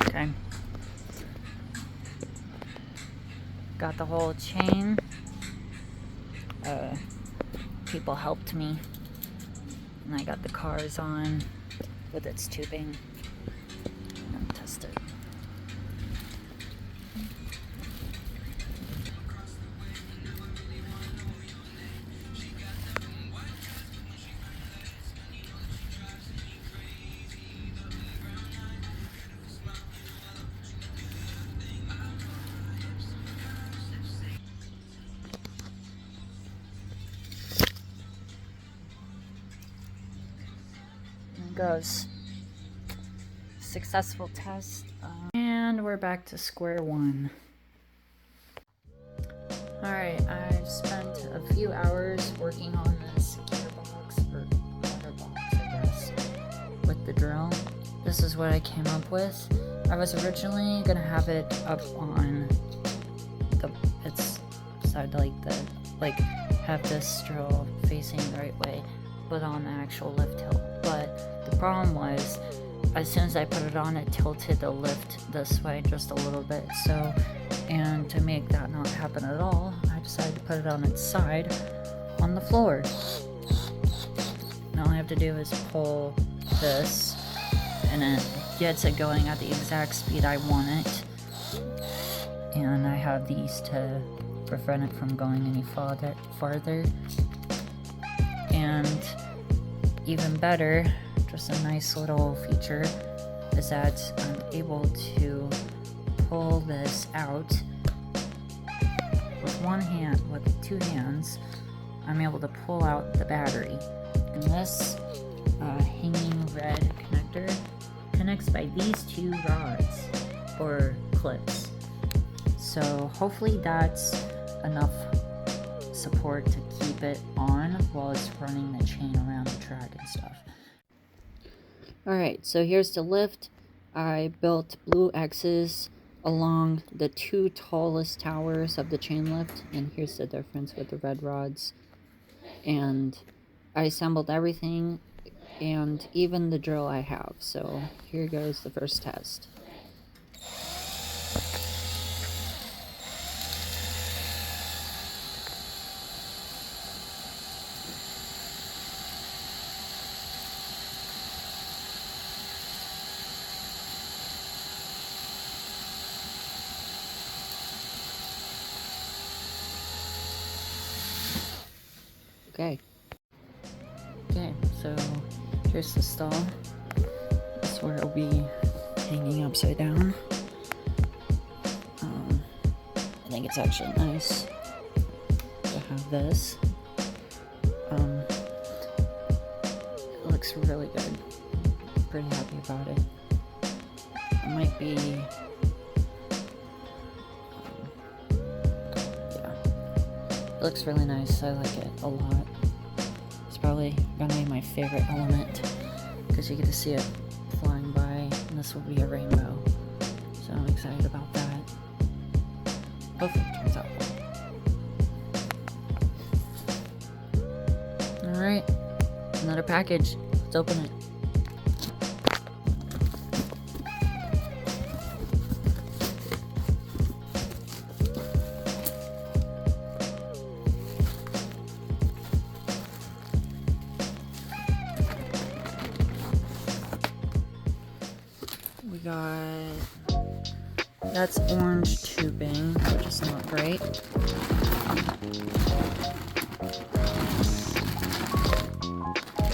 Okay. Got the whole chain. People helped me. And I got the cars on with its tubing. I'm gonna test it. Goes. Successful test. And we're back to square one. Alright, I've spent a few hours working on this gearbox, or letterbox, I guess, with the drill. This is what I came up with. I was originally gonna have it up on its side, have this drill facing the right way, but on the actual lift hill. But the problem was, as soon as I put it on, it tilted the lift this way just a little bit. So, and to make that not happen at all, I decided to put it on its side on the floor. And all I have to do is pull this, and it gets it going at the exact speed I want it. And I have these to prevent it from going any farther. And even better, just a nice little feature, is that I'm able to pull this out with one hand, with two hands. I'm able to pull out the battery. And this hanging red connector connects by these two rods, or clips. So hopefully that's enough support to keep it on while it's running the chain around the track and stuff. Alright, so here's the lift. I built blue X's along the two tallest towers of the chain lift, and here's the difference with the red rods. And I assembled everything, and even the drill I have. So here goes the first test. Okay, so here's the stall. This is where it'll be hanging upside down. I think it's actually nice to have this. It looks really good. I'm pretty happy about it. It might be, it looks really nice. I like it a lot. It's probably gonna be my favorite element because you get to see it flying by, and this will be a rainbow. So I'm excited about that. Hopefully it turns out well. Alright, another package. Let's open it. We got, that's orange tubing, which is not great.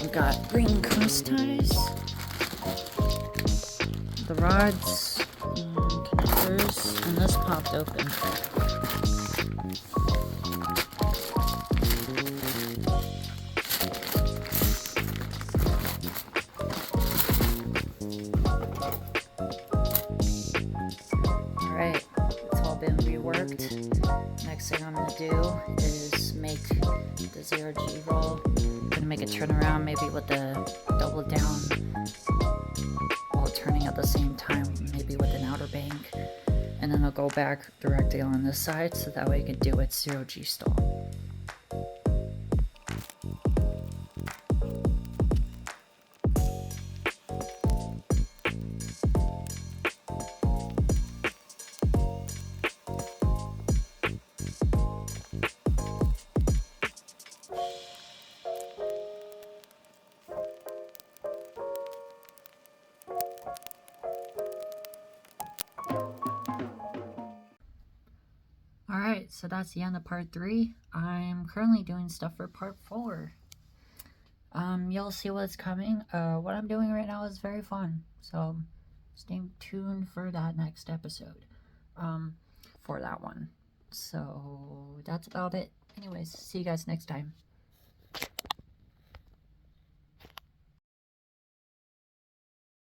We got green cross ties, the rods and connectors, and this popped open. Alright, it's all been reworked. Next thing I'm going to do is make the 0G roll. I'm going to make it turn around, maybe with the double down while turning at the same time, maybe with an outer bank. And then I'll go back directly on this side so that way it can do its 0G stall. so that's the end of part 3. I'm currently doing stuff for part 4. You'll see what's coming. What I'm doing right now is very fun, so stay tuned for that next episode, for that one. So that's about it. Anyways, see you guys next time.